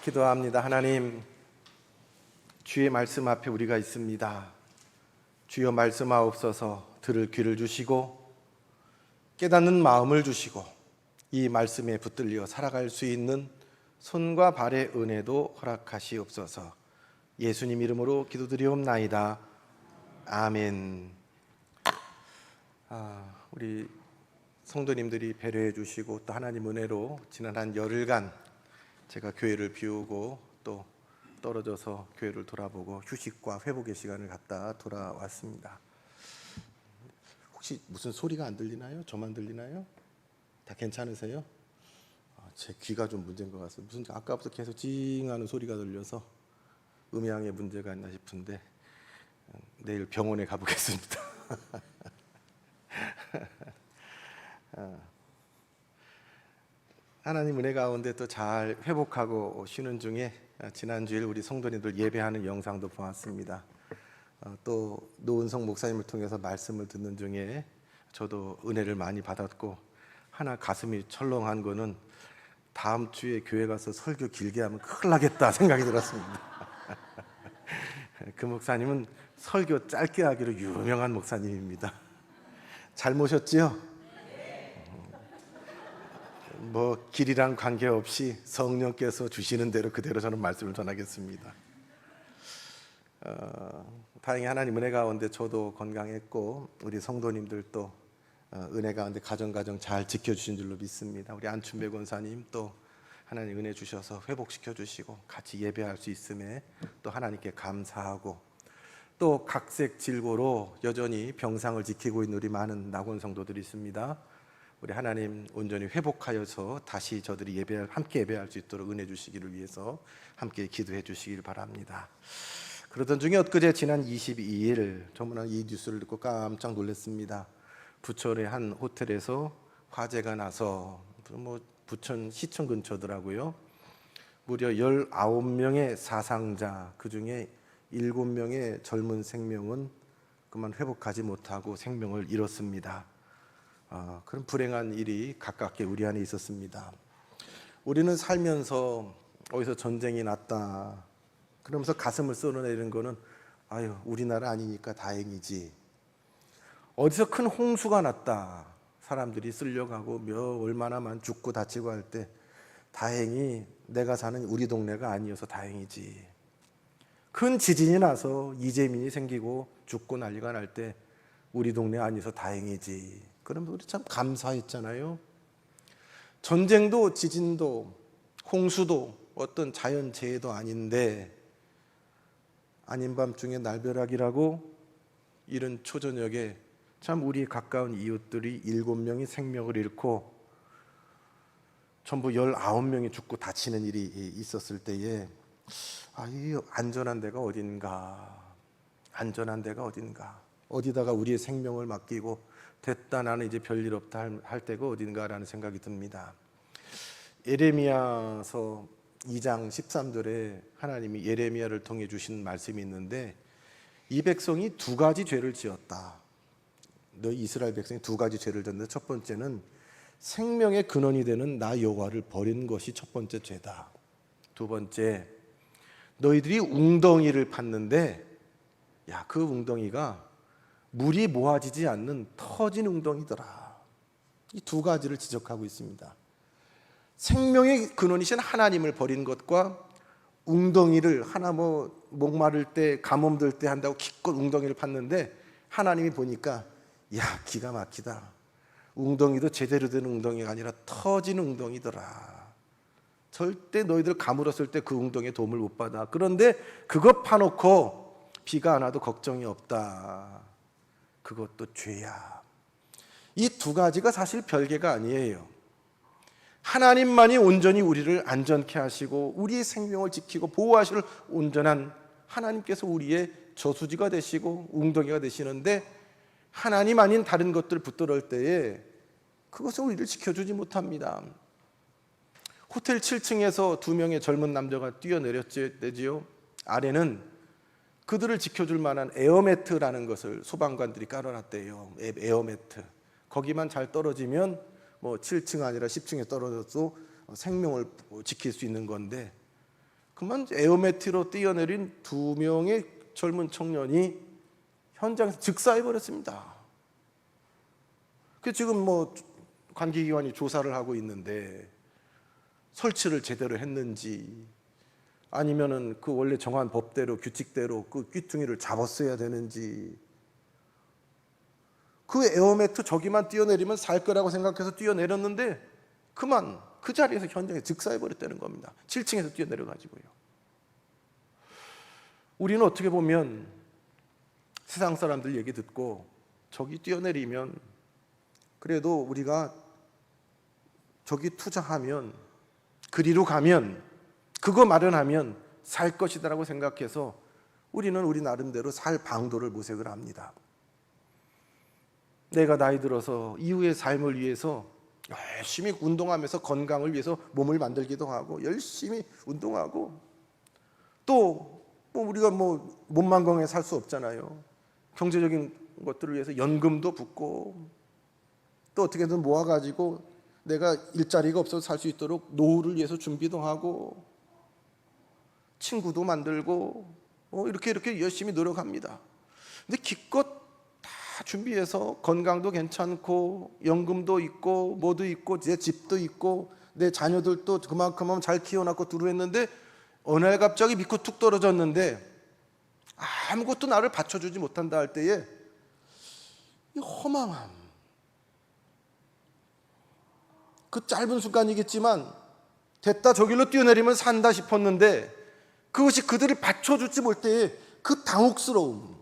기도합니다. 하나님, 주의 말씀 앞에 우리가 있습니다. 주여 말씀하옵소서. 들을 귀를 주시고 깨닫는 마음을 주시고 이 말씀에 붙들려 살아갈 수 있는 손과 발의 은혜도 허락하시옵소서. 예수님 이름으로 기도드리옵나이다. 아멘. 우리 성도님들이 배려해 주시고 또 하나님 은혜로 지난 한 열흘간 제가 교회를 비우고 또 떨어져서 교회를 돌아보고 휴식과 회복의 시간을 갖다 돌아왔습니다. 혹시 무슨 소리가 안 들리나요? 저만 들리나요? 다 괜찮으세요? 제 귀가 좀 문제인 것 같습니다. 무슨 아까부터 계속 찡하는 소리가 들려서 음향에 문제가 있나 싶은데 내일 병원에 가보겠습니다. 하나님 은혜 가운데 또 잘 회복하고 쉬는 중에 지난주일 우리 성도님들 예배하는 영상도 보았습니다. 또 노은성 목사님을 통해서 말씀을 듣는 중에 저도 은혜를 많이 받았고 하나 가슴이 철렁한 거는 다음 주에 교회 가서 설교 길게 하면 큰일 나겠다 생각이 들었습니다. 그 목사님은 설교 짧게 하기로 유명한 목사님입니다. 잘 모셨지요? 뭐 길이랑 관계없이 성령께서 주시는 대로 그대로 저는 말씀을 전하겠습니다. 다행히 하나님 은혜 가운데 저도 건강했고 우리 성도님들도 은혜 가운데 가정 잘 지켜주신 줄로 믿습니다. 우리 안춘배 권사님 또 하나님 은혜 주셔서 회복시켜 주시고 같이 예배할 수 있음에 또 하나님께 감사하고 또 각색 질고로 여전히 병상을 지키고 있는 우리 많은 낙원 성도들이 있습니다. 우리 하나님 온전히 회복하여서 다시 저들이 함께 예배할 수 있도록 은혜 주시기를 위해서 함께 기도해 주시길 바랍니다. 그러던 중에 엊그제 지난 22일 저는 이 뉴스를 듣고 깜짝 놀랐습니다. 부천의 한 호텔에서 화재가 나서 부천 시청 근처더라고요. 무려 19명의 사상자, 그중에 7명의 젊은 생명은 그만 회복하지 못하고 생명을 잃었습니다. 그런 불행한 일이 가깝게 우리 안에 있었습니다. 우리는 살면서 어디서 전쟁이 났다 그러면서 가슴을 쏟아내는 거는 우리나라 아니니까 다행이지, 어디서 큰 홍수가 났다 사람들이 쓸려가고 얼마나만 죽고 다치고 할 때 다행히 내가 사는 우리 동네가 아니어서 다행이지, 큰 지진이 나서 이재민이 생기고 죽고 난리가 날 때 우리 동네 아니어서 다행이지, 그러면 우리 참 감사했잖아요. 전쟁도 지진도 홍수도 어떤 자연재해도 아닌데 아닌 밤중에 날벼락이라고 이른 초저녁에 참 우리 가까운 이웃들이 7명이 생명을 잃고 전부 19명이 죽고 다치는 일이 있었을 때에 이 안전한 데가 어딘가, 어디다가 우리의 생명을 맡기고 됐다 나는 이제 별일 없다 할 때가 어딘가라는 생각이 듭니다. 예레미야서 2장 13절에 하나님이 예레미야를 통해 주신 말씀이 있는데 이 백성이 두 가지 죄를 지었다. 너희 이스라엘 백성이 두 가지 죄를 졌는데 첫 번째는 생명의 근원이 되는 나 여호와를 버린 것이 첫 번째 죄다. 두 번째, 너희들이 웅덩이를 팠는데 그 웅덩이가 물이 모아지지 않는 터진 웅덩이더라. 이 두 가지를 지적하고 있습니다. 생명의 근원이신 하나님을 버린 것과 웅덩이를 목마를 때 가뭄들 때 한다고 기껏 웅덩이를 팠는데 하나님이 보니까 기가 막히다. 웅덩이도 제대로 된 웅덩이가 아니라 터진 웅덩이더라. 절대 너희들 가물었을 때 그 웅덩이에 도움을 못 받아. 그런데 그것 파놓고 비가 안 와도 걱정이 없다. 그것도 죄야. 이 두 가지가 사실 별개가 아니에요. 하나님만이 온전히 우리를 안전케 하시고 우리의 생명을 지키고 보호하실 온전한 하나님께서 우리의 저수지가 되시고 웅덩이가 되시는데 하나님 아닌 다른 것들 붙들을 때에 그것은 우리를 지켜주지 못합니다. 호텔 7층에서 2명의 젊은 남자가 뛰어내렸지요. 아래는 그들을 지켜줄 만한 에어매트라는 것을 소방관들이 깔아놨대요. 에어매트. 거기만 잘 떨어지면 7층 아니라 10층에 떨어져도 생명을 지킬 수 있는 건데 그만 에어매트로 뛰어내린 2명의 젊은 청년이 현장에서 즉사해버렸습니다. 그 지금 뭐 관계기관이 조사를 하고 있는데 설치를 제대로 했는지 아니면은 그 원래 정한 법대로 규칙대로 그 귀퉁이를 잡았어야 되는지, 그 에어매트 저기만 뛰어내리면 살 거라고 생각해서 뛰어내렸는데 그만 그 자리에서 현장에 즉사해버렸다는 겁니다. 7층에서 뛰어내려가지고요. 우리는 어떻게 보면 세상 사람들 얘기 듣고 저기 뛰어내리면 그래도 우리가 저기 투자하면 그리로 가면 그거 마련하면 살 것이다라고 생각해서 우리는 우리 나름대로 살 방도를 모색을 합니다. 내가 나이 들어서 이후의 삶을 위해서 열심히 운동하면서 건강을 위해서 몸을 만들기도 하고 열심히 운동하고, 또 뭐 우리가 뭐 몸만 건강해 살 수 없잖아요. 경제적인 것들을 위해서 연금도 붓고 또 어떻게든 모아가지고 내가 일자리가 없어서 살 수 있도록 노후를 위해서 준비도 하고 친구도 만들고 이렇게 열심히 노력합니다. 근데 기껏 다 준비해서 건강도 괜찮고 연금도 있고 뭐도 있고 내 집도 있고 내 자녀들도 그만큼 잘 키워놨고 두루 했는데 어느 날 갑자기 믿고 툭 떨어졌는데 아무것도 나를 받쳐주지 못한다 할 때에 이 허망함, 그 짧은 순간이겠지만 됐다 저길로 뛰어내리면 산다 싶었는데 그것이 그들이 받쳐주지 못할 때에 그 당혹스러움,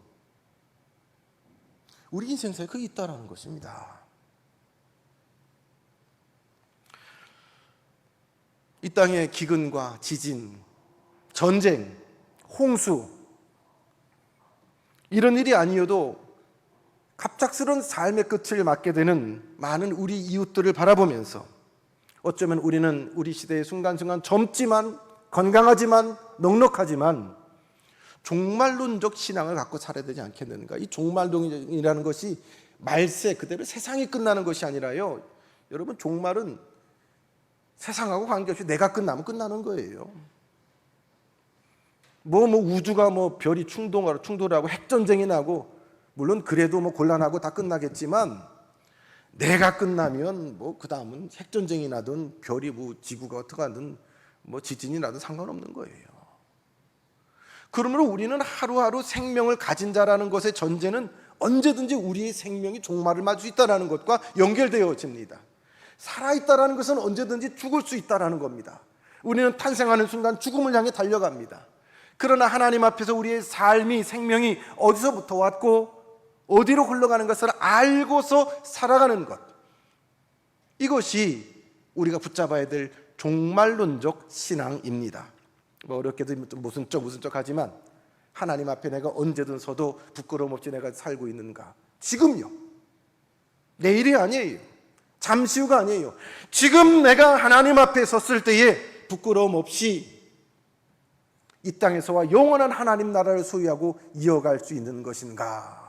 우리 인생사에 그게 있다라는 것입니다. 이 땅의 기근과 지진, 전쟁, 홍수, 이런 일이 아니어도 갑작스러운 삶의 끝을 맞게 되는 많은 우리 이웃들을 바라보면서 어쩌면 우리는 우리 시대의 순간순간 젊지만 건강하지만 넉넉하지만 종말론적 신앙을 갖고 살아야 되지 않겠는가. 이 종말론이라는 것이 말세 그대로 세상이 끝나는 것이 아니라요, 여러분, 종말은 세상하고 관계없이 내가 끝나면 끝나는 거예요. 뭐 우주가 별이 충돌하고 핵전쟁이 나고 물론 그래도 곤란하고 다 끝나겠지만 내가 끝나면 그 다음은 핵전쟁이 나든 별이 지구가 어떻게 하든 지진이 나든 상관없는 거예요. 그러므로 우리는 하루하루 생명을 가진 자라는 것의 전제는 언제든지 우리의 생명이 종말을 맞을 수 있다는 것과 연결되어집니다. 살아있다는 것은 언제든지 죽을 수 있다는 겁니다. 우리는 탄생하는 순간 죽음을 향해 달려갑니다. 그러나 하나님 앞에서 우리의 삶이, 생명이 어디서부터 왔고 어디로 흘러가는 것을 알고서 살아가는 것, 이것이 우리가 붙잡아야 될 종말론적 신앙입니다. 어렵게도 무슨 쪽 하지만 하나님 앞에 내가 언제든 서도 부끄러움 없이 내가 살고 있는가. 지금요, 내일이 아니에요. 잠시 후가 아니에요. 지금 내가 하나님 앞에 섰을 때에 부끄러움 없이 이 땅에서와 영원한 하나님 나라를 소유하고 이어갈 수 있는 것인가.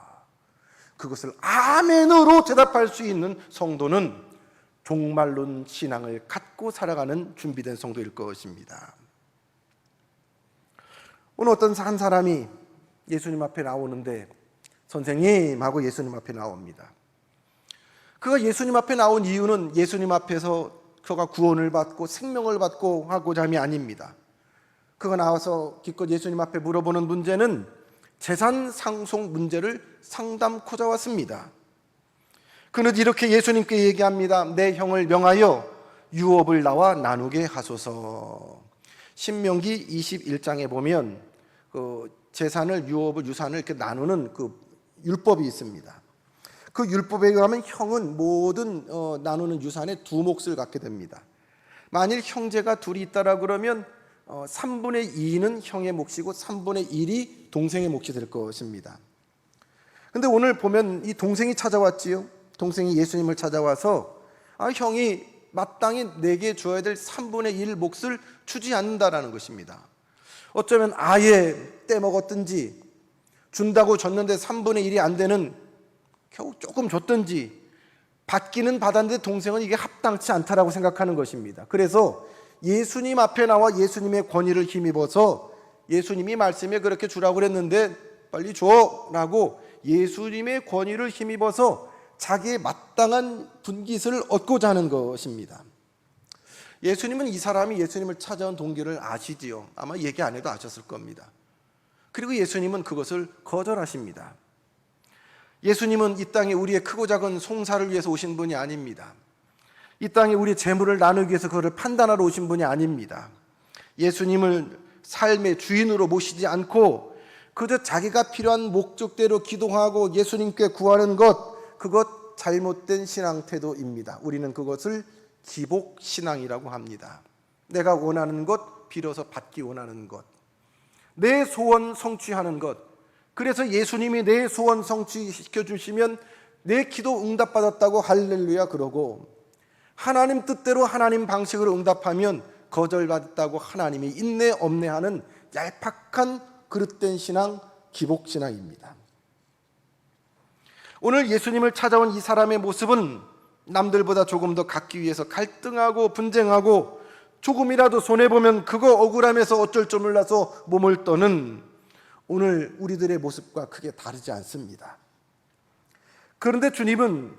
그것을 아멘으로 대답할 수 있는 성도는 종말론 신앙을 갖고 살아가는 준비된 성도일 것입니다. 오늘 어떤 한 사람이 예수님 앞에 나오는데 선생님 하고 예수님 앞에 나옵니다. 그가 예수님 앞에 나온 이유는 예수님 앞에서 그가 구원을 받고 생명을 받고 하고자 함이 아닙니다. 그가 나와서 기껏 예수님 앞에 물어보는 문제는 재산 상속 문제를 상담코자 왔습니다. 그는 이렇게 예수님께 얘기합니다. 내 형을 명하여 유업을 나와 나누게 하소서. 신명기 21장에 보면 그 재산을, 유업을, 유산을 이렇게 나누는 그 율법이 있습니다. 그 율법에 의하면 형은 모든 나누는 유산의 2몫을 갖게 됩니다. 만일 형제가 둘이 있다라 그러면 3분의 2는 형의 몫이고 3분의 1이 동생의 몫이 될 것입니다. 근데 오늘 보면 이 동생이 찾아왔지요. 동생이 예수님을 찾아와서 형이 마땅히 내게 줘야 될 3분의 1 몫을 주지 않는다라는 것입니다. 어쩌면 아예 떼먹었든지 준다고 줬는데 3분의 1이 안 되는, 겨우 조금 줬든지 받기는 받았는데 동생은 이게 합당치 않다라고 생각하는 것입니다. 그래서 예수님 앞에 나와 예수님의 권위를 힘입어서 예수님이 말씀에 그렇게 주라고 그랬는데 빨리 줘라고 예수님의 권위를 힘입어서 자기의 마땅한 분깃을 얻고자 하는 것입니다. 예수님은 이 사람이 예수님을 찾아온 동기를 아시지요. 아마 얘기 안 해도 아셨을 겁니다. 그리고 예수님은 그것을 거절하십니다. 예수님은 이 땅에 우리의 크고 작은 송사를 위해서 오신 분이 아닙니다. 이 땅에 우리의 재물을 나누기 위해서 그것을 판단하러 오신 분이 아닙니다. 예수님을 삶의 주인으로 모시지 않고 그저 자기가 필요한 목적대로 기도하고 예수님께 구하는 것, 그것 잘못된 신앙 태도입니다. 우리는 그것을 기복신앙이라고 합니다. 내가 원하는 것, 빌어서 받기 원하는 것, 내 소원 성취하는 것. 그래서 예수님이 내 소원 성취시켜 주시면 내 기도 응답받았다고 할렐루야 그러고, 하나님 뜻대로 하나님 방식으로 응답하면 거절받았다고 하나님이 있네 없네 하는 얄팍한 그릇된 신앙, 기복신앙입니다. 오늘 예수님을 찾아온 이 사람의 모습은 남들보다 조금 더 갖기 위해서 갈등하고 분쟁하고 조금이라도 손해보면 그거 억울하면서 어쩔 줄 몰라서 몸을 떠는 오늘 우리들의 모습과 크게 다르지 않습니다. 그런데 주님은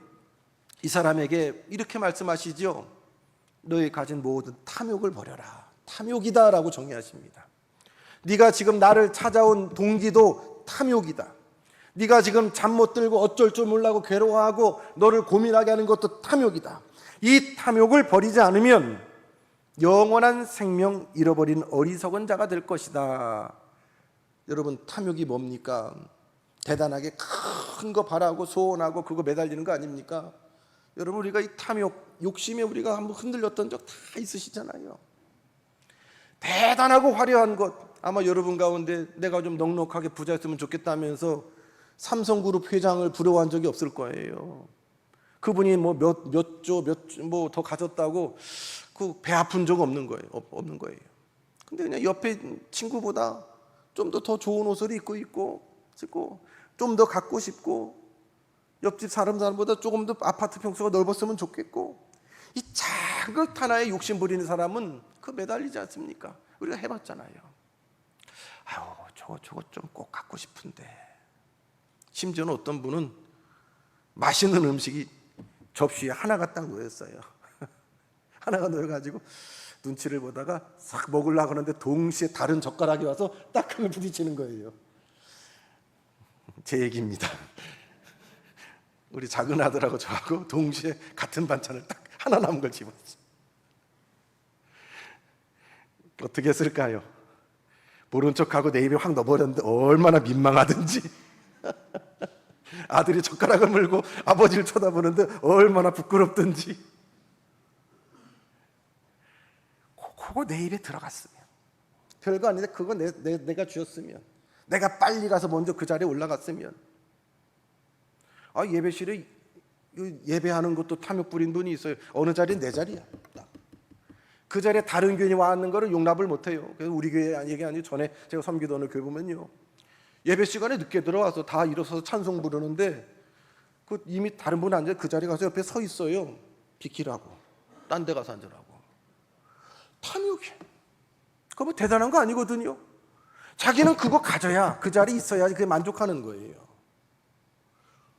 이 사람에게 이렇게 말씀하시죠. 너희 가진 모든 탐욕을 버려라. 탐욕이다 라고 정의하십니다. 네가 지금 나를 찾아온 동기도 탐욕이다. 네가 지금 잠 못 들고 어쩔 줄 몰라고 괴로워하고 너를 고민하게 하는 것도 탐욕이다. 이 탐욕을 버리지 않으면 영원한 생명 잃어버린 어리석은 자가 될 것이다. 여러분, 탐욕이 뭡니까? 대단하게 큰 거 바라고 소원하고 그거 매달리는 거 아닙니까? 여러분, 우리가 이 탐욕, 욕심에 우리가 한번 흔들렸던 적 다 있으시잖아요. 대단하고 화려한 것, 아마 여러분 가운데 내가 좀 넉넉하게 부자였으면 좋겠다면서 삼성그룹 회장을 부러워한 적이 없을 거예요. 그분이 뭐 몇 조 뭐 더 가졌다고 그 배 아픈 적 없는 거예요. 없는 거예요. 근데 그냥 옆에 친구보다 좀 더 좋은 옷을 입고 좀 더 갖고 싶고, 옆집 사람보다 조금 더 아파트 평수가 넓었으면 좋겠고, 이 작은 것 하나에 욕심 부리는 사람은 그 매달리지 않습니까? 우리가 해봤잖아요. 아유, 저거 좀 꼭 갖고 싶은데. 심지어는 어떤 분은 맛있는 음식이 접시에 하나가 딱 놓였어요. 하나가 놓여가지고 눈치를 보다가 싹 먹으려고 하는데 동시에 다른 젓가락이 와서 딱 그걸 부딪히는 거예요. 제 얘기입니다. 우리 작은 아들하고 저하고 동시에 같은 반찬을 딱 하나 남은 걸 집었어요. 어떻게 했을까요? 모른 척하고 내 입에 확 넣어버렸는데 얼마나 민망하든지. 아들이 젓가락을 물고 아버지를 쳐다보는데 얼마나 부끄럽든지. 그거 내 입에 들어갔으면, 별거 아닌데 그거 내가 쥐었으면, 내가 빨리 가서 먼저 그 자리에 올라갔으면. 예배실에 예배하는 것도 탐욕 부린 분이 있어요. 어느 자리는 내 자리야. 그 자리에 다른 교인이 와 있는 거를 용납을 못해요. 그래서 우리 교회 얘기 아니고 전에 제가 섬기던 어느 교회 보면요, 예배 시간에 늦게 들어와서 다 일어서서 찬송 부르는데 그 이미 다른 분 앉아 그 자리에 가서 옆에 서 있어요. 비키라고, 딴 데 가서 앉으라고. 탐욕이. 그거 뭐 대단한 거 아니거든요. 자기는 그거 가져야, 그 자리에 있어야 그게 만족하는 거예요.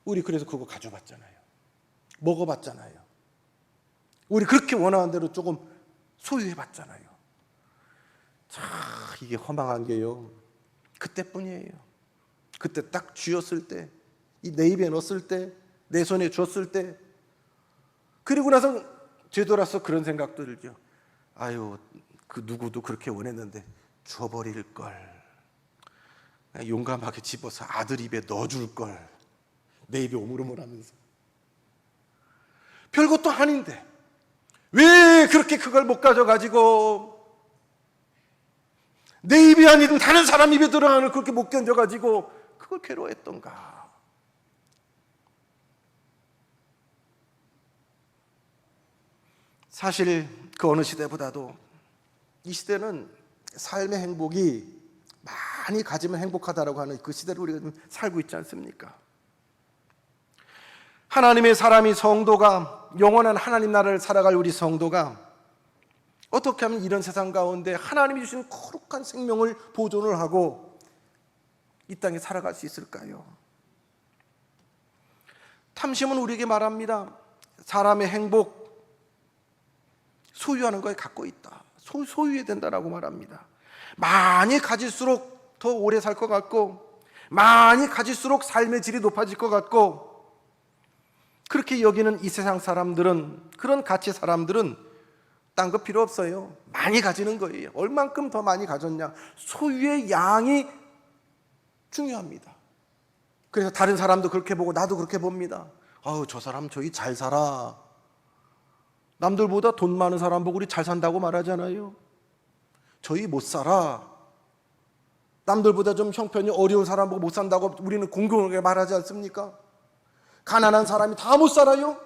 우리 그래서 그거 가져봤잖아요. 먹어봤잖아요. 우리 그렇게 원하는 대로 조금 소유해봤잖아요. 자, 이게 허망한 게요, 그때뿐이에요. 그때 딱 쥐었을 때, 내 입에 넣었을 때, 내 손에 줬을 때, 그리고 나서 되돌아서 그런 생각도 들죠. 아유, 그 누구도 그렇게 원했는데 줘버릴 걸, 용감하게 집어서 아들 입에 넣어줄 걸, 내 입에 오물오물하면서. 별것도 아닌데 왜 그렇게 그걸 못 가져가지고, 내 입이 아니든 다른 사람 입에 들어가는 그렇게 못 견뎌가지고 그걸 괴로워했던가. 사실 그 어느 시대보다도 이 시대는 삶의 행복이 많이 가지면 행복하다라고 하는 그 시대를 우리가 좀 살고 있지 않습니까? 하나님의 사람이, 성도가, 영원한 하나님 나라를 살아갈 우리 성도가 어떻게 하면 이런 세상 가운데 하나님이 주신 거룩한 생명을 보존을 하고 이 땅에 살아갈 수 있을까요? 탐심은 우리에게 말합니다. 사람의 행복, 소유하는 거에 갖고 있다. 소유해야 된다라고 말합니다. 많이 가질수록 더 오래 살 것 같고, 많이 가질수록 삶의 질이 높아질 것 같고, 그렇게 여기는 이 세상 사람들은, 그런 가치 사람들은 딴 거 필요 없어요. 많이 가지는 거예요. 얼만큼 더 많이 가졌냐, 소유의 양이 중요합니다. 그래서 다른 사람도 그렇게 보고 나도 그렇게 봅니다. 아우, 저 사람 저기 잘 살아. 남들보다 돈 많은 사람 보고 우리 잘 산다고 말하잖아요. 저희 못 살아. 남들보다 좀 형편이 어려운 사람 보고 못 산다고 우리는 공공하게 말하지 않습니까? 가난한 사람이 다 못 살아요?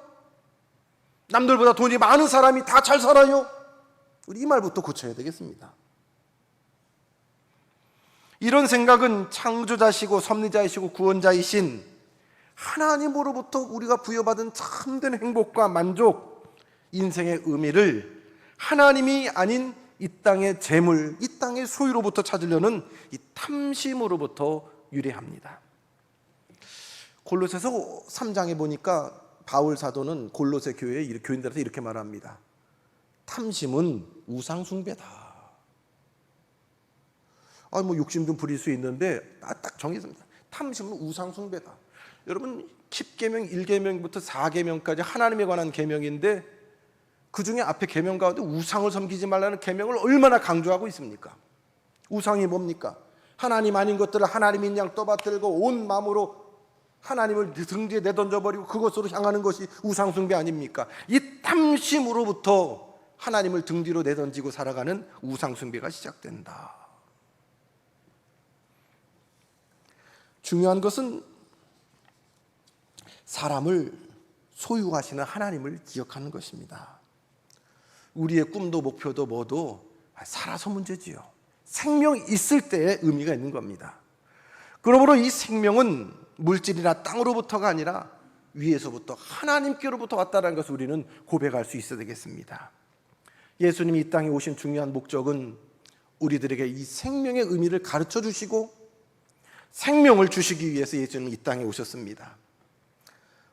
남들보다 돈이 많은 사람이 다 잘 살아요? 우리 이 말부터 고쳐야 되겠습니다. 이런 생각은 창조자시고 섭리자이시고 구원자이신 하나님으로부터 우리가 부여받은 참된 행복과 만족, 인생의 의미를 하나님이 아닌 이 땅의 재물, 이 땅의 소유로부터 찾으려는 이 탐심으로부터 유래합니다. 골로새서 3장에 보니까 바울 사도는 골로새 교회의 교인들한테 이렇게 말합니다. 탐심은 우상 숭배다. 뭐 욕심 좀 부릴 수 있는데 딱 정했습니다. 탐심은 우상 숭배다. 여러분 10계명, 1계명부터 4계명까지 하나님에 관한 계명인데 그 중에 앞에 계명 가운데 우상을 섬기지 말라는 계명을 얼마나 강조하고 있습니까? 우상이 뭡니까? 하나님 아닌 것들을 하나님인 양 떠받들고 온 마음으로 하나님을 등 뒤에 내던져버리고 그것으로 향하는 것이 우상 숭배 아닙니까? 이 탐심으로부터 하나님을 등 뒤로 내던지고 살아가는 우상 숭배가 시작된다. 중요한 것은 사람을 소유하시는 하나님을 기억하는 것입니다. 우리의 꿈도 목표도 뭐도 살아서 문제지요. 생명이 있을 때에 의미가 있는 겁니다. 그러므로 이 생명은 물질이나 땅으로부터가 아니라 위에서부터 하나님께로부터 왔다는 것을 우리는 고백할 수 있어야 되겠습니다. 예수님이 이 땅에 오신 중요한 목적은 우리들에게 이 생명의 의미를 가르쳐 주시고 생명을 주시기 위해서 예수님은 이 땅에 오셨습니다.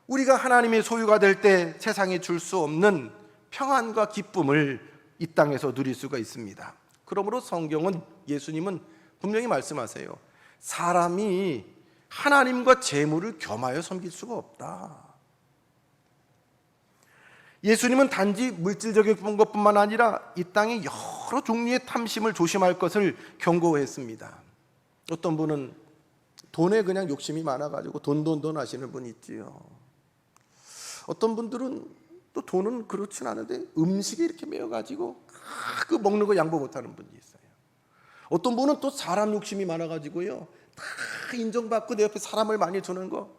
우리가 하나님의 소유가 될 때 세상에 줄 수 없는 평안과 기쁨을 이 땅에서 누릴 수가 있습니다. 그러므로 성경은, 예수님은 분명히 말씀하세요. 사람이 하나님과 재물을 겸하여 섬길 수가 없다. 예수님은 단지 물질적인 것뿐만 아니라 이 땅에 여러 종류의 탐심을 조심할 것을 경고했습니다. 어떤 분은 돈에 그냥 욕심이 많아가지고 돈 하시는 분이 있지요. 어떤 분들은 또 돈은 그렇진 않은데 음식에 이렇게 매여가지고 그 먹는 거 양보 못하는 분이 있어요. 어떤 분은 또 사람 욕심이 많아가지고요, 다 인정받고 내 옆에 사람을 많이 두는 거,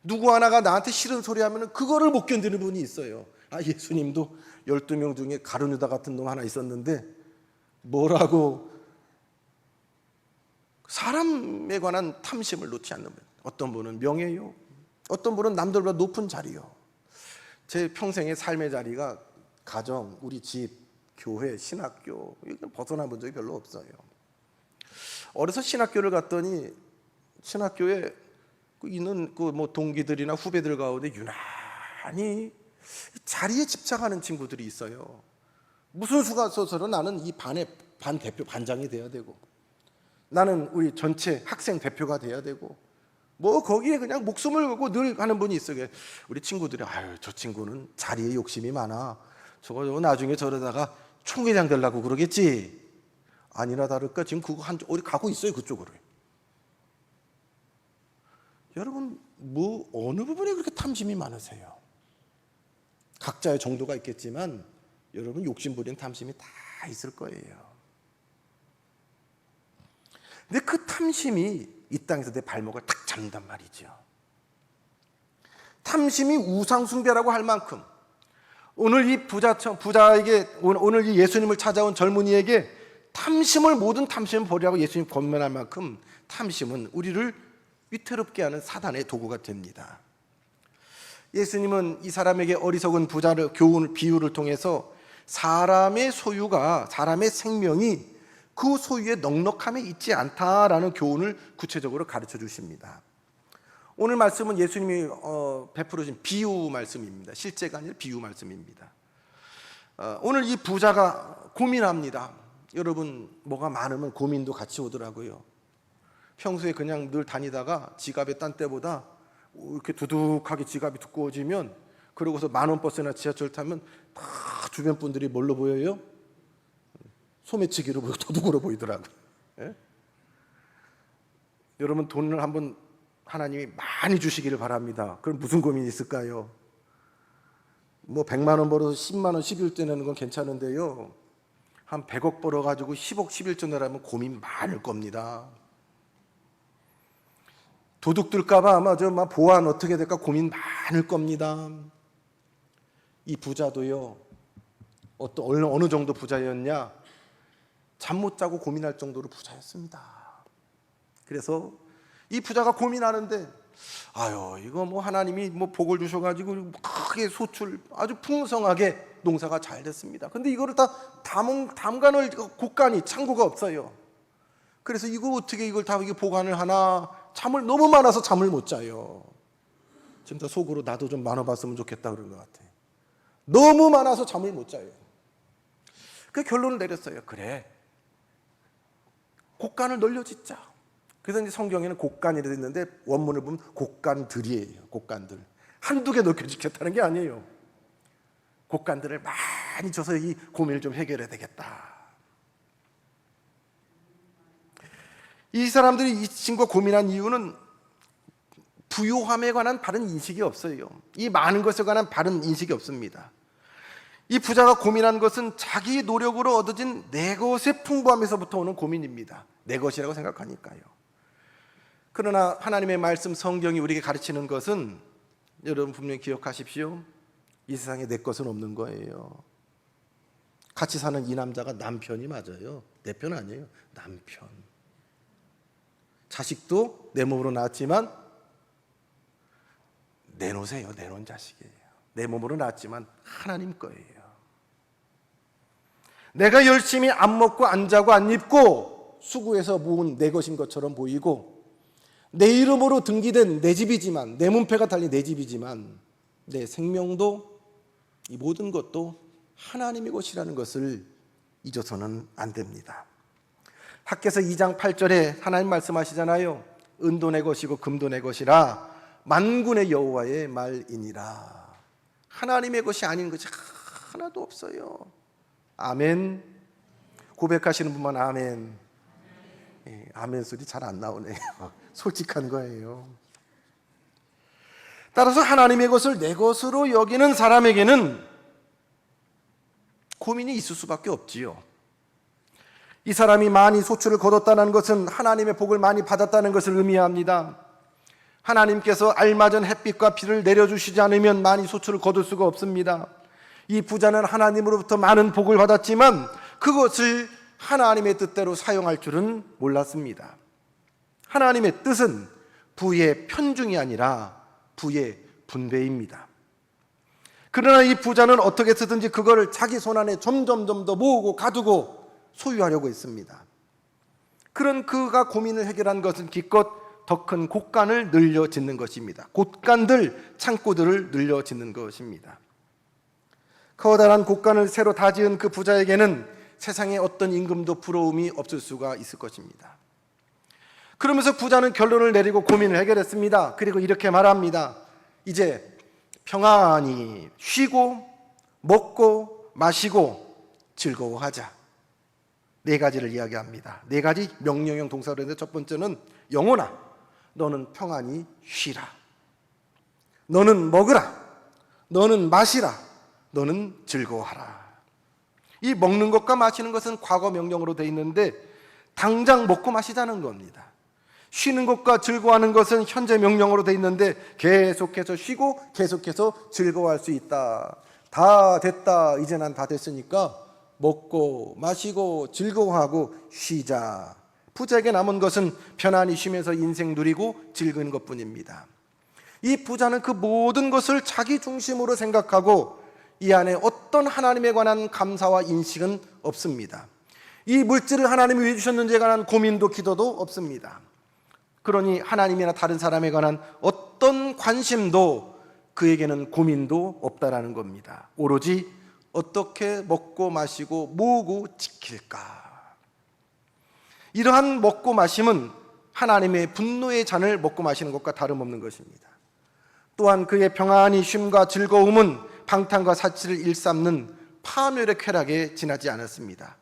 누구 하나가 나한테 싫은 소리 하면 그거를 못 견디는 분이 있어요. 예수님도 12명 중에 가룟유다 같은 놈 하나 있었는데 뭐라고 사람에 관한 탐심을 놓지 않는 분. 어떤 분은 명예요, 어떤 분은 남들보다 높은 자리요. 제 평생의 삶의 자리가 가정, 우리 집, 교회, 신학교, 이건 벗어나 본 적이 별로 없어요. 어려서 신학교를 갔더니 신학교에 있는 뭐 동기들이나 후배들 가운데 유난히 자리에 집착하는 친구들이 있어요. 무슨 수가 있어서는 나는 이 반의 반 대표, 반장이 돼야 되고, 나는 우리 전체 학생 대표가 돼야 되고, 뭐 거기에 그냥 목숨을 걸고 늘 하는 분이 있어요. 우리 친구들이 저 친구는 자리에 욕심이 많아. 저거 나중에 저러다가 총회장 되려고 그러겠지. 아니나 다를까 지금 그거 어디 가고 있어요, 그쪽으로. 여러분, 뭐 어느 부분에 그렇게 탐심이 많으세요? 각자의 정도가 있겠지만 여러분 욕심 부린 탐심이 다 있을 거예요. 근데 그 탐심이 이 땅에서 내 발목을 탁 잡는단 말이죠. 탐심이 우상숭배라고 할 만큼 오늘 이 부자에게, 오늘 이 예수님을 찾아온 젊은이에게 모든 탐심을 버리라고 예수님 권면할 만큼 탐심은 우리를 위태롭게 하는 사단의 도구가 됩니다. 예수님은 이 사람에게 어리석은 부자를 비유를 통해서 사람의 소유가, 사람의 생명이 그 소유의 넉넉함에 있지 않다라는 교훈을 구체적으로 가르쳐 주십니다. 오늘 말씀은 예수님이 베풀어진 비유 말씀입니다. 실제가 아니라 비유 말씀입니다. 오늘 이 부자가 고민합니다. 여러분, 뭐가 많으면 고민도 같이 오더라고요. 평소에 그냥 늘 다니다가 지갑에 딴 때보다 이렇게 두둑하게 지갑이 두꺼워지면, 그러고서 만원 버스나 지하철 타면 다 주변 분들이 뭘로 보여요? 소매치기로 보이고 도둑으로 보이더라고요. 예? 여러분, 돈을 한번 하나님이 많이 주시기를 바랍니다. 그럼 무슨 고민이 있을까요? 뭐 100만 원 벌어서 10만 원 11조 내는 건 괜찮은데요, 한 100억 벌어가지고 10억 11조 내라면 고민 많을 겁니다. 도둑 들까봐 아마 보안 어떻게 될까 고민 많을 겁니다. 이 부자도요, 어느 정도 부자였냐? 잠 못 자고 고민할 정도로 부자였습니다. 그래서 이 부자가 고민하는데, 아유, 이거 뭐 하나님이 뭐 복을 주셔가지고 크게 소출 아주 풍성하게 농사가 잘 됐습니다. 근데 이거를 다 담가놓을 곳간이, 창고가 없어요. 그래서 이거 어떻게 이걸 다 보관을 하나? 잠을 너무 많아서 잠을 못 자요. 진짜 속으로 나도 좀 많아봤으면 좋겠다 그런 것 같아. 너무 많아서 잠을 못 자요. 그 결론을 내렸어요. 그래, 곳간을 널려 짓자. 그래서 이제 성경에는 곳간이라 있는데 원문을 보면 곳간들이에요. 곳간들. 한두 개 넓혀 짓겠다는 게 아니에요. 곳간들을 많이 줘서 이 고민을 좀 해결해야 되겠다. 이 사람들이 이 친구가 고민한 이유는 부요함에 관한 바른 인식이 없어요. 이 많은 것에 관한 바른 인식이 없습니다. 이 부자가 고민한 것은 자기 노력으로 얻어진 내 것의 풍부함에서부터 오는 고민입니다. 내 것이라고 생각하니까요. 그러나 하나님의 말씀, 성경이 우리에게 가르치는 것은, 여러분 분명히 기억하십시오. 이 세상에 내 것은 없는 거예요. 같이 사는 이 남자가 남편이 맞아요. 내 편 아니에요. 남편. 자식도 내 몸으로 낳았지만 내놓으세요. 내놓은 자식이에요. 내 몸으로 낳았지만 하나님 거예요. 내가 열심히 안 먹고 안 자고 안 입고 수고해서 모은 내 것인 것처럼 보이고, 내 이름으로 등기된 내 집이지만, 내 문패가 달린 내 집이지만, 내 생명도 이 모든 것도 하나님의 것이라는 것을 잊어서는 안 됩니다. 학개서 2장 8절에 하나님 말씀하시잖아요. 은도 내 것이고 금도 내 것이라 만군의 여호와의 말이니라. 하나님의 것이 아닌 것이 하나도 없어요. 아멘. 고백하시는 분만 아멘. 아멘 소리 잘 안 나오네요. 솔직한 거예요. 따라서 하나님의 것을 내 것으로 여기는 사람에게는 고민이 있을 수밖에 없지요. 이 사람이 많이 소출을 거뒀다는 것은 하나님의 복을 많이 받았다는 것을 의미합니다. 하나님께서 알맞은 햇빛과 비를 내려주시지 않으면 많이 소출을 거둘 수가 없습니다. 이 부자는 하나님으로부터 많은 복을 받았지만 그것을 하나님의 뜻대로 사용할 줄은 몰랐습니다. 하나님의 뜻은 부의 편중이 아니라 부의 분배입니다. 그러나 이 부자는 어떻게 쓰든지 그거를 자기 손안에 점점 더 모으고 가두고 소유하려고 했습니다. 그런 그가 고민을 해결한 것은 기껏 더 큰 곳간을 늘려 짓는 것입니다. 곳간들, 창고들을 늘려 짓는 것입니다. 커다란 곳간을 새로 다 지은 그 부자에게는 세상에 어떤 임금도 부러움이 없을 수가 있을 것입니다. 그러면서 부자는 결론을 내리고 고민을 해결했습니다. 그리고 이렇게 말합니다. 이제 평안히 쉬고 먹고 마시고 즐거워하자. 4가지를 이야기합니다. 4가지 명령형 동사로 했는데, 첫 번째는 영혼아, 너는 평안히 쉬라. 너는 먹으라. 너는 마시라. 너는 즐거워하라. 이 먹는 것과 마시는 것은 과거 명령으로 되어 있는데 당장 먹고 마시자는 겁니다. 쉬는 것과 즐거워하는 것은 현재 명령으로 되어 있는데 계속해서 쉬고 계속해서 즐거워할 수 있다. 다 됐다. 이제 난 다 됐으니까 먹고 마시고 즐거워하고 쉬자. 부자에게 남은 것은 편안히 쉬면서 인생 누리고 즐기는 것뿐입니다. 이 부자는 그 모든 것을 자기 중심으로 생각하고 이 안에 어떤 하나님에 관한 감사와 인식은 없습니다. 이 물질을 하나님이 왜 주셨는지에 관한 고민도 기도도 없습니다. 그러니 하나님이나 다른 사람에 관한 어떤 관심도 그에게는 고민도 없다라는 겁니다. 오로지 어떻게 먹고 마시고 모으고 지킬까. 이러한 먹고 마심은 하나님의 분노의 잔을 먹고 마시는 것과 다름없는 것입니다. 또한 그의 평안히 쉼과 즐거움은 방탕과 사치를 일삼는 파멸의 쾌락에 지나지 않았습니다.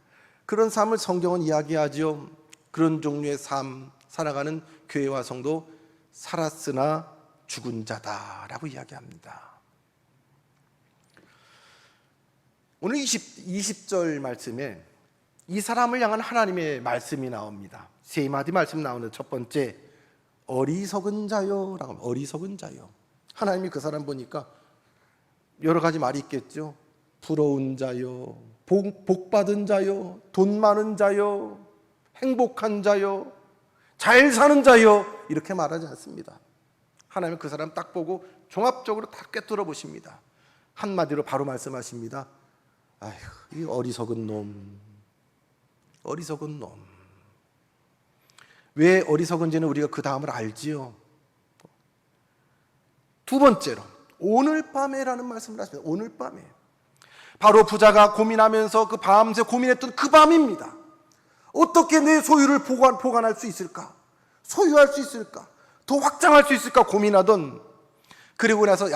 그런 삶을 성경은 이야기하죠. 그런 종류의 삶 살아가는 교회와 성도, 살았으나 죽은 자다라고 이야기합니다. 오늘 20절 말씀에 이 사람을 향한 하나님의 말씀이 나옵니다. 세 마디 말씀 나오는 첫 번째, 어리석은 자요 라고. 어리석은 자요. 하나님이 그 사람 보니까 여러 가지 말이 있겠죠. 부러운 자요, 복 받은 자요, 돈 많은 자요, 행복한 자요, 잘 사는 자요, 이렇게 말하지 않습니다. 하나님은 그 사람 딱 보고 종합적으로 다 꿰뚫어 보십니다. 한마디로 바로 말씀하십니다. 아휴, 이 어리석은 놈, 어리석은 놈. 왜 어리석은지는 우리가 그 다음을 알지요. 두 번째로, 오늘 밤에라는 말씀을 하십니다. 오늘 밤에. 바로 부자가 고민하면서 그 밤새 고민했던 그 밤입니다. 어떻게 내 소유를 보관할 수 있을까? 소유할 수 있을까? 더 확장할 수 있을까? 고민하던, 그리고 나서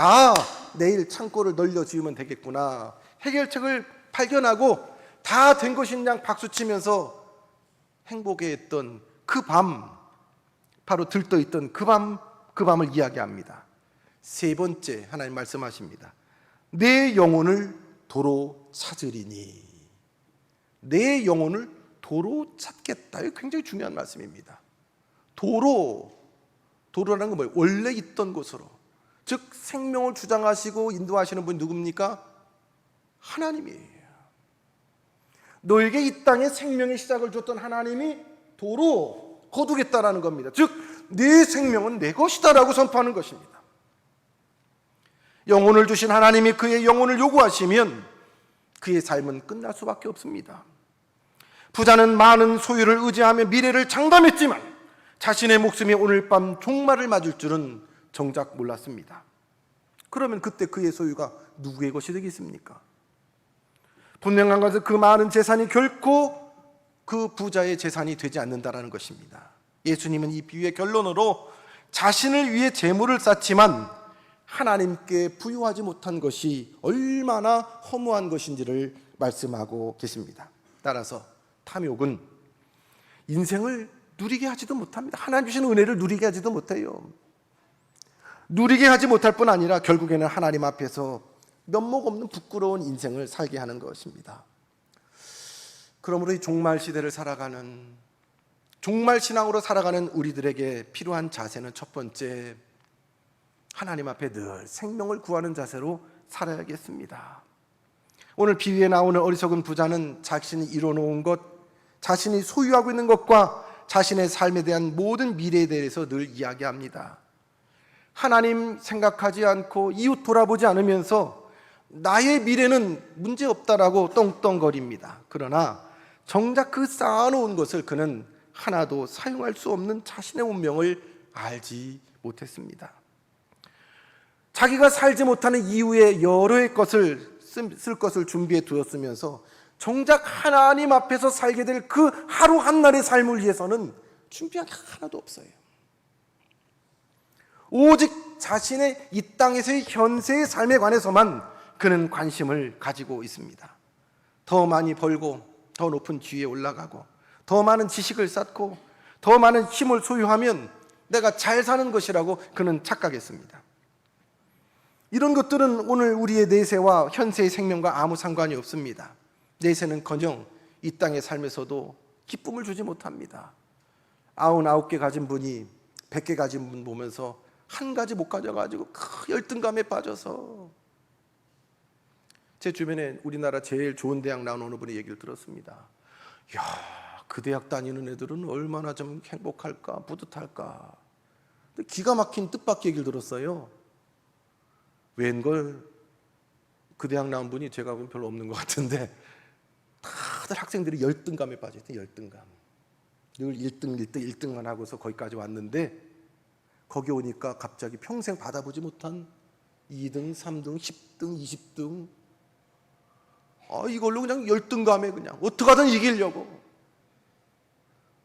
내일 창고를 늘려 지으면 되겠구나, 해결책을 발견하고 다 된 것인 양 박수치면서 행복해했던 그 밤, 바로 들떠있던 그 밤을 이야기합니다. 세 번째, 하나님 말씀하십니다. 내 영혼을 도로 찾으리니. 내 영혼을 도로 찾겠다. 이거 굉장히 중요한 말씀입니다. 도로라는 건 뭐예요? 원래 있던 곳으로, 즉 생명을 주장하시고 인도하시는 분이 누굽니까? 하나님이에요. 너에게 이 땅에 생명의 시작을 줬던 하나님이 도로 거두겠다라는 겁니다. 즉 네 생명은 내 것이다라고 선포하는 것입니다. 영혼을 주신 하나님이 그의 영혼을 요구하시면 그의 삶은 끝날 수밖에 없습니다. 부자는 많은 소유를 의지하며 미래를 장담했지만 자신의 목숨이 오늘 밤 종말을 맞을 줄은 정작 몰랐습니다. 그러면 그때 그의 소유가 누구의 것이 되겠습니까? 분명한 것은 그 많은 재산이 결코 그 부자의 재산이 되지 않는다라는 것입니다. 예수님은 이 비유의 결론으로 자신을 위해 재물을 쌓지만 하나님께 부유하지 못한 것이 얼마나 허무한 것인지를 말씀하고 계십니다. 따라서 탐욕은 인생을 누리게 하지도 못합니다. 하나님 주신 은혜를 누리게 하지도 못해요. 누리게 하지 못할 뿐 아니라 결국에는 하나님 앞에서 면목 없는 부끄러운 인생을 살게 하는 것입니다. 그러므로 이 종말 시대를 살아가는, 종말 신앙으로 살아가는 우리들에게 필요한 자세는 첫 번째, 하나님 앞에 늘 생명을 구하는 자세로 살아야겠습니다. 오늘 비유에 나오는 어리석은 부자는 자신이 이뤄놓은 것, 자신이 소유하고 있는 것과 자신의 삶에 대한 모든 미래에 대해서 늘 이야기합니다. 하나님 생각하지 않고 이웃 돌아보지 않으면서 나의 미래는 문제없다라고 떵떵거립니다. 그러나 정작 그 쌓아놓은 것을 그는 하나도 사용할 수 없는 자신의 운명을 알지 못했습니다. 자기가 살지 못하는 이후에 여러의 것을 쓸 것을 준비해 두었으면서 정작 하나님 앞에서 살게 될 그 하루 한날의 삶을 위해서는 준비한 게 하나도 없어요. 오직 자신의 이 땅에서의 현세의 삶에 관해서만 그는 관심을 가지고 있습니다. 더 많이 벌고 더 높은 지위에 올라가고 더 많은 지식을 쌓고 더 많은 힘을 소유하면 내가 잘 사는 것이라고 그는 착각했습니다. 이런 것들은 오늘 우리의 내세와 현세의 생명과 아무 상관이 없습니다. 내세는커녕 이 땅의 삶에서도 기쁨을 주지 못합니다. 99개 가진 분이 100개 가진 분 보면서 한 가지 못 가져가지고 그 열등감에 빠져서, 제 주변에 우리나라 제일 좋은 대학 나온 어느 분의 얘기를 들었습니다. 야, 그 대학 다니는 애들은 얼마나 좀 행복할까, 뿌듯할까. 근데 기가 막힌 뜻밖의 얘기를 들었어요. 웬걸 그 대학 나온 분이 제가 보면 별로 없는 것 같은데 다들 학생들이 열등감에 빠져있대. 열등감. 늘 1등만 하고서 거기까지 왔는데 거기 오니까 갑자기 평생 받아보지 못한 2등, 3등, 10등, 20등 이걸로 그냥 열등감에 그냥 어떻게든 이기려고.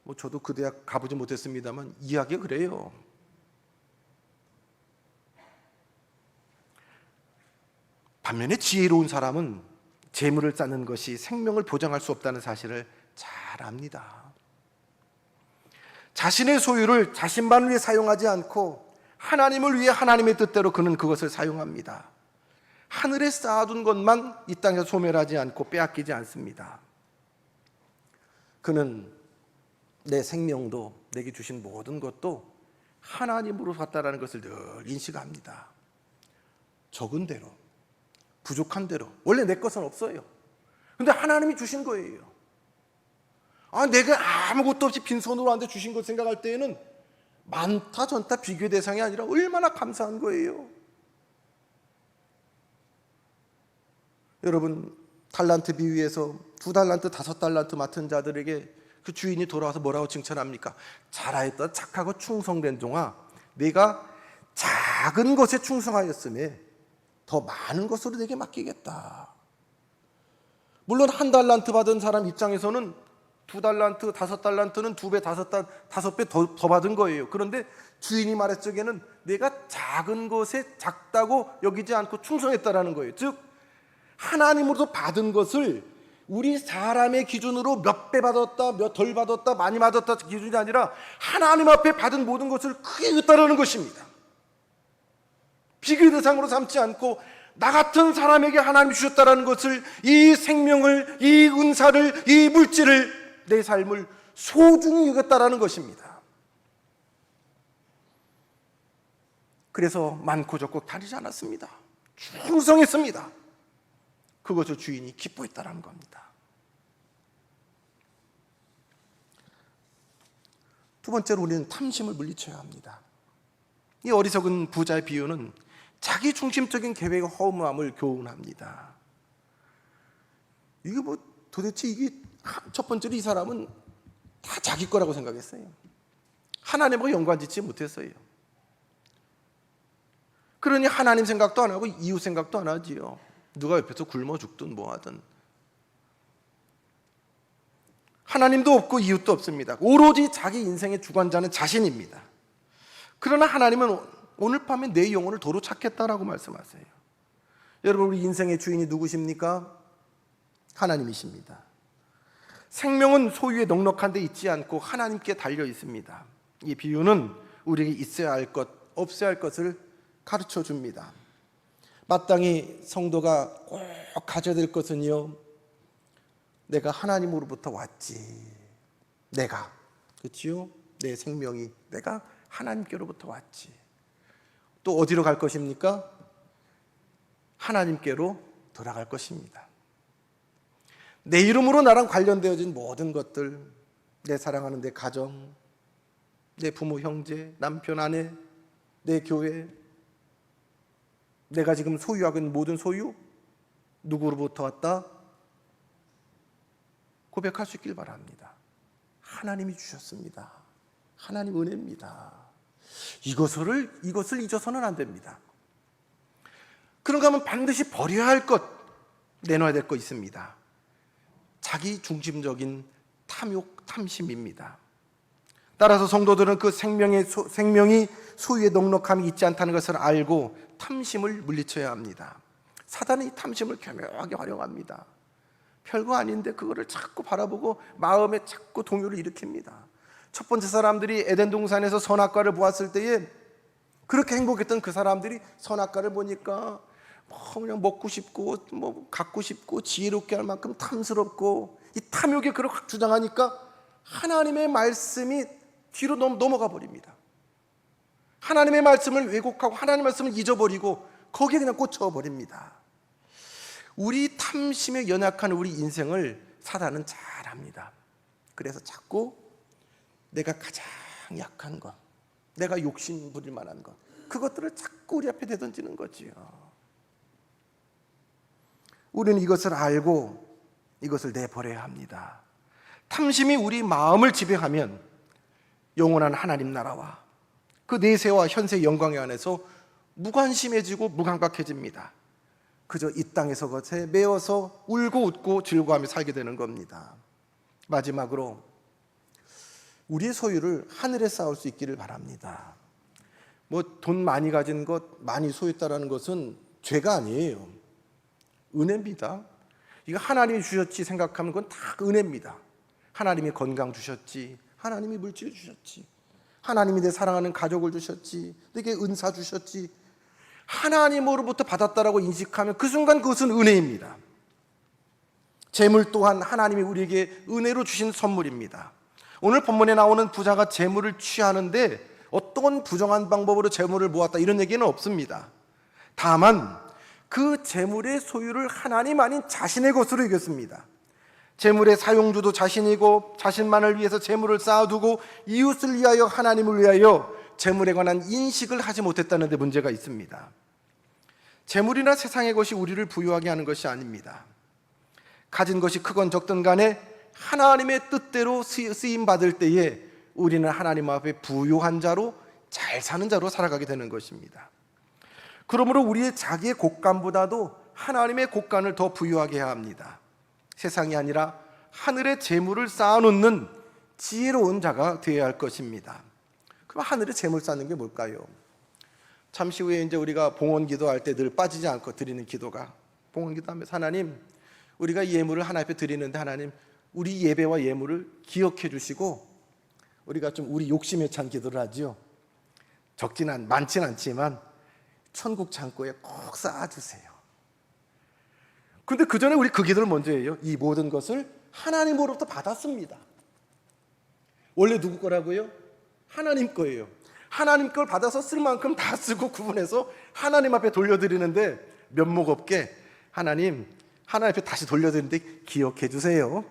뭐 저도 그 대학 가보지 못했습니다만 이야기가 그래요. 반면에 지혜로운 사람은 재물을 쌓는 것이 생명을 보장할 수 없다는 사실을 잘 압니다. 자신의 소유를 자신만을 위해 사용하지 않고 하나님을 위해 하나님의 뜻대로 그는 그것을 사용합니다. 하늘에 쌓아둔 것만 이 땅에서 소멸하지 않고 빼앗기지 않습니다. 그는 내 생명도 내게 주신 모든 것도 하나님으로 왔다라는 것을 늘 인식합니다. 적은 대로, 부족한 대로. 원래 내 것은 없어요. 근데 하나님이 주신 거예요. 내가 아무것도 없이 빈손으로 한테 주신 것 생각할 때에는 많다 전다 비교의 대상이 아니라 얼마나 감사한 거예요. 여러분, 달란트 비유에서 2달란트, 5달란트 맡은 자들에게 그 주인이 돌아와서 뭐라고 칭찬합니까? 잘하였다, 착하고 충성된 종아, 내가 작은 것에 충성하였음에 더 많은 것으로 내게 맡기겠다. 물론 1달란트 받은 사람 입장에서는 2달란트, 5달란트는 2배, 5배 더 받은 거예요. 그런데 주인이 말했을 적에는 내가 작은 것에 작다고 여기지 않고 충성했다라는 거예요. 즉 하나님으로부터 받은 것을 우리 사람의 기준으로 몇 배 받았다, 몇 덜 받았다, 많이 받았다 기준이 아니라 하나님 앞에 받은 모든 것을 크게 했다라는 것입니다. 비교 대상으로 삼지 않고 나 같은 사람에게 하나님이 주셨다라는 것을, 이 생명을, 이 은사를, 이 물질을, 내 삶을 소중히 여겼다라는 것입니다. 그래서 많고 적고 다르지 않았습니다. 충성했습니다. 그것을 주인이 기뻐했다라는 겁니다. 두 번째로 우리는 탐심을 물리쳐야 합니다. 이 어리석은 부자의 비유는 자기 중심적인 계획의 허무함을 교훈합니다. 이게 도대체 이게 첫 번째로 이 사람은 다 자기 거라고 생각했어요. 하나님하고 연관짓지 못했어요. 그러니 하나님 생각도 안 하고 이웃 생각도 안 하지요. 누가 옆에서 굶어 죽든 뭐하든. 하나님도 없고 이웃도 없습니다. 오로지 자기 인생의 주관자는 자신입니다. 그러나 하나님은 오늘 밤에 내 영혼을 도로 찾겠다라고 말씀하세요. 여러분, 우리 인생의 주인이 누구십니까? 하나님이십니다. 생명은 소유에 넉넉한 데 있지 않고 하나님께 달려 있습니다. 이 비유는 우리에게 있어야 할 것, 없어야 할 것을 가르쳐 줍니다. 마땅히 성도가 꼭 가져야 될 것은요, 내가 하나님으로부터 왔지. 내가, 그렇지요? 내 생명이 내가 하나님께로부터 왔지. 또 어디로 갈 것입니까? 하나님께로 돌아갈 것입니다. 내 이름으로 나랑 관련되어진 모든 것들, 내 사랑하는 내 가정, 내 부모, 형제, 남편, 아내, 내 교회, 내가 지금 소유하고 있는 모든 소유, 누구로부터 왔다? 고백할 수 있길 바랍니다. 하나님이 주셨습니다. 하나님 은혜입니다. 이것을 잊어서는 안 됩니다. 그런가 하면 반드시 버려야 할 것, 내놔야 될 것 있습니다. 자기 중심적인 탐욕, 탐심입니다. 따라서 성도들은 그 생명이 소유의 넉넉함이 있지 않다는 것을 알고 탐심을 물리쳐야 합니다. 사단이 이 탐심을 교묘하게 활용합니다. 별거 아닌데 그거를 자꾸 바라보고 마음에 자꾸 동요를 일으킵니다. 첫 번째 사람들이 에덴 동산에서 선악과를 보았을 때에 그렇게 행복했던 그 사람들이 선악과를 보니까 그냥 먹고 싶고 갖고 싶고 지혜롭게 할 만큼 탐스럽고 이 탐욕에 그걸 확 주장하니까 하나님의 말씀이 뒤로 넘어가 버립니다. 하나님의 말씀을 왜곡하고 하나님의 말씀을 잊어버리고 거기에 그냥 꽂혀버립니다. 우리 탐심에 연약한 우리 인생을 사단은 잘 압니다. 그래서 자꾸 내가 가장 약한 것, 내가 욕심 부릴 만한 것, 그것들을 자꾸 우리 앞에 내던지는 거지요. 우리는 이것을 알고 이것을 내버려야 합니다. 탐심이 우리 마음을 지배하면 영원한 하나님 나라와 그 내세와 현세 영광에 안에서 무관심해지고 무감각해집니다. 그저 이 땅에서 것에 매어서 울고 웃고 즐거워하며 살게 되는 겁니다. 마지막으로 우리의 소유를 하늘에 쌓을 수 있기를 바랍니다. 뭐 돈 많이 가진 것, 많이 소유했다라는 것은 죄가 아니에요. 은혜입니다. 이거 하나님이 주셨지 생각하면 그건 다 은혜입니다. 하나님이 건강 주셨지, 하나님이 물질 주셨지, 하나님이 내 사랑하는 가족을 주셨지, 내게 은사 주셨지, 하나님으로부터 받았다라고 인식하면 그 순간 그것은 은혜입니다. 재물 또한 하나님이 우리에게 은혜로 주신 선물입니다. 오늘 본문에 나오는 부자가 재물을 취하는데 어떤 부정한 방법으로 재물을 모았다 이런 얘기는 없습니다. 다만 그 재물의 소유를 하나님 아닌 자신의 것으로 여겼습니다. 재물의 사용주도 자신이고 자신만을 위해서 재물을 쌓아두고 이웃을 위하여 하나님을 위하여 재물에 관한 인식을 하지 못했다는 데 문제가 있습니다. 재물이나 세상의 것이 우리를 부유하게 하는 것이 아닙니다. 가진 것이 크건 적든 간에 하나님의 뜻대로 쓰임받을 때에 우리는 하나님 앞에 부유한 자로, 잘 사는 자로 살아가게 되는 것입니다. 그러므로 우리의 자기의 곳간보다도 하나님의 곳간을 더 부유하게 해야 합니다. 세상이 아니라 하늘의 재물을 쌓아놓는 지혜로운 자가 되어야 할 것입니다. 그럼 하늘에 재물 쌓는 게 뭘까요? 잠시 후에 이제 우리가 봉헌 기도할 때 늘 빠지지 않고 드리는 기도가, 봉헌 기도하면서 하나님, 우리가 예물을 하나님 앞에 드리는데 하나님, 우리 예배와 예물을 기억해 주시고, 우리가 좀 우리 욕심에 찬 기도를 하죠. 많진 않지만 천국 창고에 꼭 쌓아주세요. 그런데 그 전에 우리 그 기도를 먼저 해요. 이 모든 것을 하나님으로부터 받았습니다. 원래 누구 거라고요? 하나님 거예요. 하나님 걸 받아서 쓸 만큼 다 쓰고 구분해서 하나님 앞에 돌려드리는데 면목 없게 하나님 앞에 다시 돌려드리는데 기억해 주세요.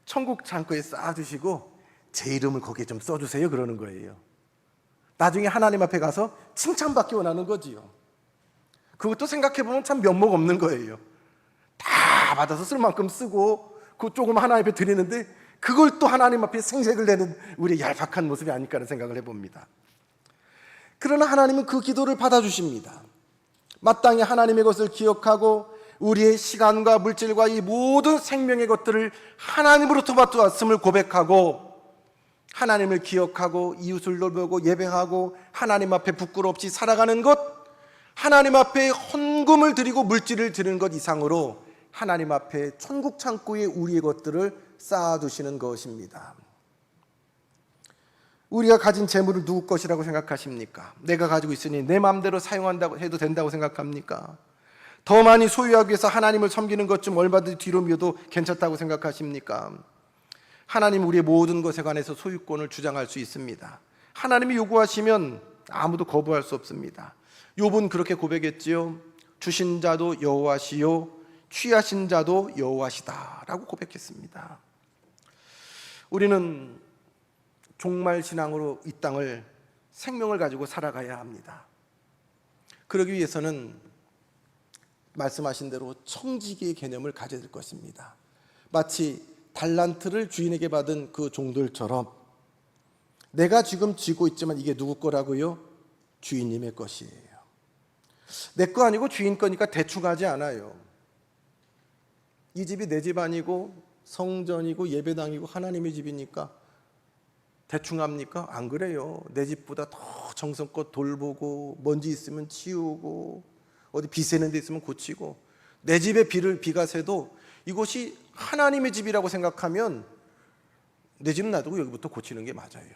천국 창고에 쌓아주시고 제 이름을 거기에 좀 써주세요 그러는 거예요. 나중에 하나님 앞에 가서 칭찬받기 원하는 거지요. 그것도 생각해보면 참 면목 없는 거예요. 다 받아서 쓸 만큼 쓰고 그 조금 하나님 앞에 드리는데 그걸 또 하나님 앞에 생색을 내는 우리의 얄팍한 모습이 아닐까 하는 생각을 해봅니다. 그러나 하나님은 그 기도를 받아주십니다. 마땅히 하나님의 것을 기억하고 우리의 시간과 물질과 이 모든 생명의 것들을 하나님으로부터 받아왔음을 고백하고 하나님을 기억하고 이웃을 돌보고 예배하고 하나님 앞에 부끄러 없이 살아가는 것, 하나님 앞에 헌금을 드리고 물질을 드리는 것 이상으로 하나님 앞에 천국 창고에 우리의 것들을 쌓아두시는 것입니다. 우리가 가진 재물을 누구 것이라고 생각하십니까? 내가 가지고 있으니 내 마음대로 사용한다고 해도 된다고 생각합니까? 더 많이 소유하기 위해서 하나님을 섬기는 것 좀 얼마든지 뒤로 미워도 괜찮다고 생각하십니까? 하나님 우리의 모든 것에 관해서 소유권을 주장할 수 있습니다. 하나님이 요구하시면 아무도 거부할 수 없습니다. 욥은 그렇게 고백했지요. 주신 자도 여호와시요 취하신 자도 여호와시다 라고 고백했습니다. 우리는 종말 신앙으로 이 땅을 생명을 가지고 살아가야 합니다. 그러기 위해서는 말씀하신 대로 청지기의 개념을 가져야 될 것입니다. 마치 달란트를 주인에게 받은 그 종들처럼 내가 지금 쥐고 있지만 이게 누구 거라고요? 주인님의 것이에요. 내 거 아니고 주인 거니까 대충 하지 않아요. 이 집이 내 집 아니고 성전이고 예배당이고 하나님의 집이니까 대충 합니까? 안 그래요. 내 집보다 더 정성껏 돌보고 먼지 있으면 치우고 어디 비 새는 데 있으면 고치고 내 집에 비가 새도 이곳이 하나님의 집이라고 생각하면 내 집은 놔두고 여기부터 고치는 게 맞아요.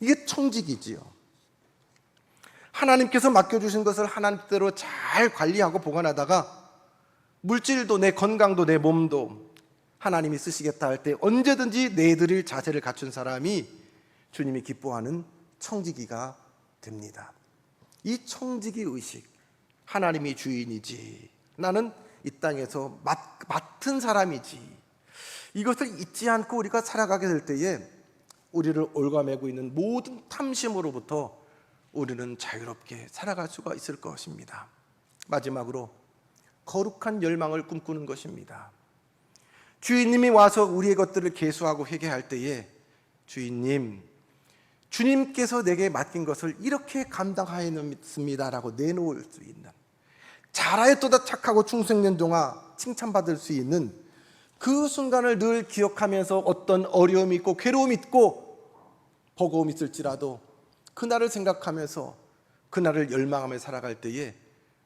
이게 청지기지요. 하나님께서 맡겨주신 것을 하나님대로 잘 관리하고 보관하다가 물질도 내 건강도 내 몸도 하나님이 쓰시겠다 할 때 언제든지 내드릴 자세를 갖춘 사람이 주님이 기뻐하는 청지기가 됩니다. 이 청지기 의식, 하나님이 주인이지 나는 이 땅에서 맡은 사람이지, 이것을 잊지 않고 우리가 살아가게 될 때에 우리를 올가매고 있는 모든 탐심으로부터 우리는 자유롭게 살아갈 수가 있을 것입니다. 마지막으로 거룩한 열망을 꿈꾸는 것입니다. 주인님이 와서 우리의 것들을 계수하고 회개할 때에 주인님, 주님께서 내게 맡긴 것을 이렇게 감당하였습니다라고 내놓을 수 있는, 잘하였도다 착하고 충성된 종아 칭찬받을 수 있는 그 순간을 늘 기억하면서 어떤 어려움이 있고 괴로움이 있고 버거움이 있을지라도 그날을 생각하면서 그날을 열망하며 살아갈 때에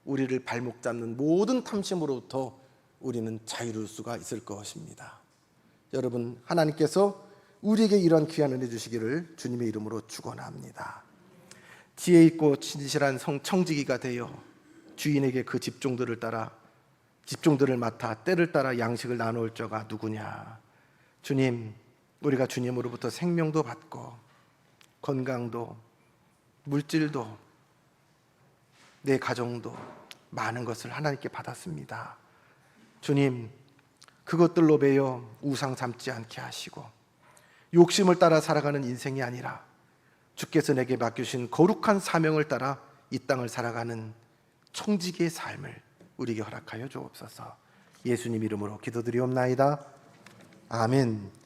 우리를 발목 잡는 모든 탐심으로부터 우리는 자유로울 수가 있을 것입니다. 여러분, 하나님께서 우리에게 이런 귀한 은혜 주시기를 주님의 이름으로 축원합니다. 지혜 있고 진실한 청지기가 되어 주인에게 그 집종들을 맡아 때를 따라 양식을 나누을 자가 누구냐. 주님, 우리가 주님으로부터 생명도 받고 건강도 물질도 내 가정도 많은 것을 하나님께 받았습니다. 주님, 그것들로 매여 우상 삼지 않게 하시고 욕심을 따라 살아가는 인생이 아니라 주께서 내게 맡기신 거룩한 사명을 따라 이 땅을 살아가는 청지기의 삶을 우리에게 허락하여 주옵소서. 예수님 이름으로 기도드리옵나이다. 아멘.